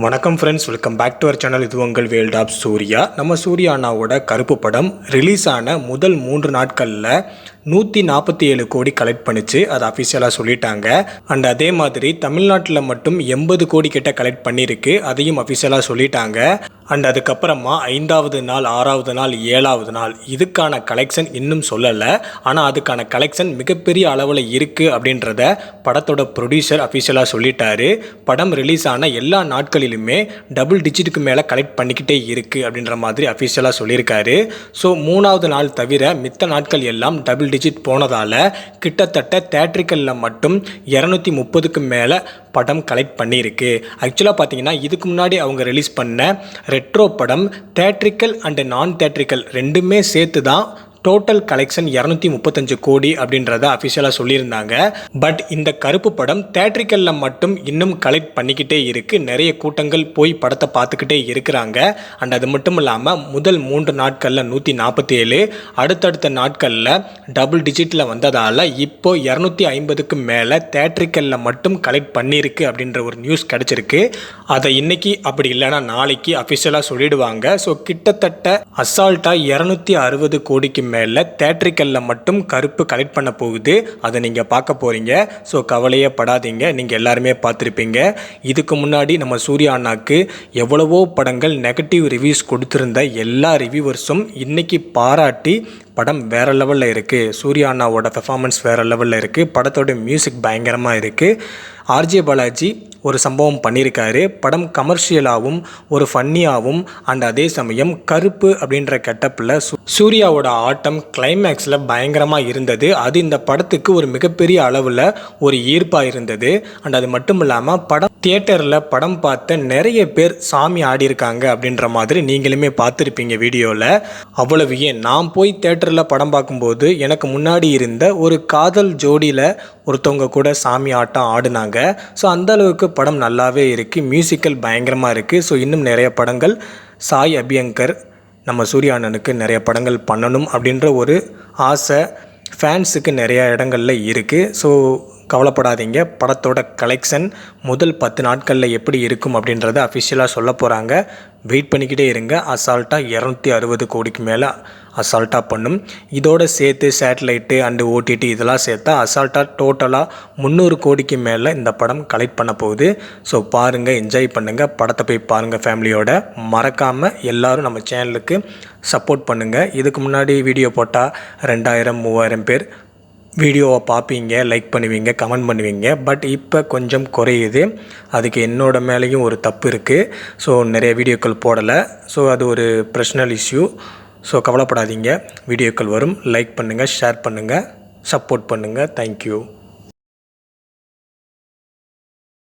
வணக்கம் friends, welcome back to our channel. இது உங்கள் வேல்ட் ஆஃப் சூர்யா. நம்ம சூர்யா அண்ணாவோட கருப்பு படம் ரிலீஸ் ஆன முதல் 3 நாட்களில் 147 கோடி கலெக்ட் பண்ணிச்சு. அது அஃபிஷியலாக சொல்லிட்டாங்க. அண்ட் அதே மாதிரி தமிழ்நாட்டில் மட்டும் 80 கோடி கிட்ட கலெக்ட் பண்ணியிருக்கு. அதையும் அஃபிஷியலாக சொல்லிட்டாங்க. அண்ட் அதுக்கப்புறமா 5வது நாள், 6வது நாள், 7வது நாள் இதுக்கான கலெக்ஷன் இன்னும் சொல்லலை. ஆனால் அதுக்கான கலெக்ஷன் மிகப்பெரிய அளவில் இருக்குது அப்படின்றத படத்தோட ப்ரொடியூசர் அஃபிஷியலாக சொல்லிட்டாரு. படம் ரிலீஸ் ஆன எல்லா நாட்களிலுமே டபுள் டிஜிட்டுக்கு மேலே கலெக்ட் பண்ணிக்கிட்டே இருக்குது அப்படின்ற மாதிரி அஃபிஷியலாக சொல்லியிருக்காரு. ஸோ 3வது நாள் தவிர மித்த நாட்கள் எல்லாம் டபுள் டிஜிட் போனதால் கிட்டத்தட்ட தேட்ரிக்கலில் மட்டும் 230க்கு மேலே படம் கலெக்ட் பண்ணியிருக்கு. ஆக்சுவலாக பார்த்தீங்கன்னா இதுக்கு முன்னாடி அவங்க ரிலீஸ் பண்ண ரெட்ரோ படம் தேட்ரிக்கல் அண்டு நான் தேட்ரிக்கல் ரெண்டுமே சேர்த்து தான் டோட்டல் கலெக்ஷன் 235 கோடி அப்படின்றத அஃபிஷியலாக சொல்லியிருந்தாங்க. பட் இந்த கருப்பு படம் தேட்ரிக்கலில் மட்டும் இன்னும் கலெக்ட் பண்ணிக்கிட்டே இருக்குது. நிறைய கூட்டங்கள் போய் படத்தை பார்த்துக்கிட்டே இருக்கிறாங்க. அண்ட் அது மட்டும் இல்லாமல் முதல் 3 நாட்களில் 147, அடுத்தடுத்த நாட்களில் டபுள் டிஜிட்டில் வந்ததால் இப்போ 250க்கு மேலே தேட்ரிக்கலில் மட்டும் கலெக்ட் பண்ணியிருக்கு அப்படின்ற ஒரு நியூஸ் கிடச்சிருக்கு. அதை இன்னைக்கு அப்படி இல்லைனா நாளைக்கு அஃபிஷியலாக சொல்லிடுவாங்க. ஸோ கிட்டத்தட்ட அசால்ட்டாக 260 கோடிக்கு மேலே தேட்ரிக்கலில் மட்டும் கருப்பு கலெக்ட் பண்ண போகுது. அதை நீங்கள் பார்க்க போகிறீங்க. ஸோ கவலையே படாதீங்க, நீங்கள் எல்லாருமே பார்த்துருப்பீங்க. இதுக்கு முன்னாடி நம்ம சூர்யா அண்ணாக்கு எவ்வளவோ படங்கள் நெகட்டிவ் ரிவ்யூஸ் கொடுத்துருந்த எல்லா ரிவ்யூவர்ஸும் இன்றைக்கி பாராட்டி படம் வேறு லெவலில் இருக்குது. சூர்யா அண்ணாவோட பெர்ஃபார்மன்ஸ் வேறு லெவலில் இருக்குது. படத்தோட மியூசிக் பயங்கரமாக இருக்குது. ஆர்ஜே பாலாஜி ஒரு சம்பவம் பண்ணியிருக்காரு. படம் கமர்ஷியலாகவும் ஒரு ஃபன்னியாகவும் அண்ட் அதே சமயம் கருப்பு அப்படின்ற கெட்டப்பில் சூர்யாவோட ஆட்டம் கிளைமேக்ஸில் பயங்கரமாக இருந்தது. அது இந்த படத்துக்கு ஒரு மிகப்பெரிய அளவில் ஒரு ஈர்ப்பாக இருந்தது. அண்ட் அது மட்டும் இல்லாமல் படம் தியேட்டரில் படம் பார்த்த நிறைய பேர் சாமி ஆடியிருக்காங்க அப்படின்ற மாதிரி நீங்களுமே பார்த்துருப்பீங்க வீடியோவில். அவ்வளவு ஏன், நான் போய் தியேட்டரில் படம் பார்க்கும்போது எனக்கு முன்னாடி இருந்த ஒரு காதல் ஜோடியில் ஒருத்தவங்க கூட சாமி ஆட்டம் ஆடினாங்க. ஸோ அந்தளவுக்கு படம் நல்லாவே இருக்குது. மியூசிக்கல் பயங்கரமாக இருக்குது. ஸோ இன்னும் நிறைய படங்கள் சாய் அபியங்கர் நம்ம சூர்யா அண்ணனுக்கு நிறைய படங்கள் பண்ணணும் அப்படின்ற ஒரு ஆசை ஃபேன்ஸுக்கு நிறைய இடங்களில் இருக்குது. ஸோ கவலைப்படாதீங்க, படத்தோட கலெக்ஷன் முதல் 10 நாட்களில் எப்படி இருக்கும் அப்படின்றத அஃபிஷியலாக சொல்ல போகிறாங்க. வெயிட் பண்ணிக்கிட்டே இருங்க. அசால்ட்டாக 260 கோடிக்கு மேலே அசால்ட்டாக பண்ணும். இதோடு சேர்த்து சேட்டலைட்டு அண்டு ஓடிடி இதெல்லாம் சேர்த்தா அசால்ட்டாக டோட்டலாக 300 கோடிக்கு மேலே இந்த படம் கலெக்ட் பண்ண போகுது. ஸோ பாருங்கள், என்ஜாய் பண்ணுங்கள், படத்தை போய் பாருங்கள் ஃபேமிலியோட. மறக்காமல் எல்லோரும் நம்ம சேனலுக்கு சப்போர்ட் பண்ணுங்கள். இதுக்கு முன்னாடி வீடியோ போட்டால் 2000 3000 பேர் வீடியோவை பார்ப்பீங்க, லைக் பண்ணுவீங்க, கமெண்ட் பண்ணுவீங்க. பட் இப்போ கொஞ்சம் குறையுது. அதுக்கு என்னோட மேலேயும் ஒரு தப்பு இருக்குது. ஸோ நிறைய வீடியோக்கள் போடலை. ஸோ அது ஒரு பர்சனல் இஷ்யூ. ஸோ கவலைப்படாதீங்க, வீடியோக்கள் வரும். லைக் பண்ணுங்கள், ஷேர் பண்ணுங்கள், சப்போர்ட் பண்ணுங்கள். தேங்க்யூ.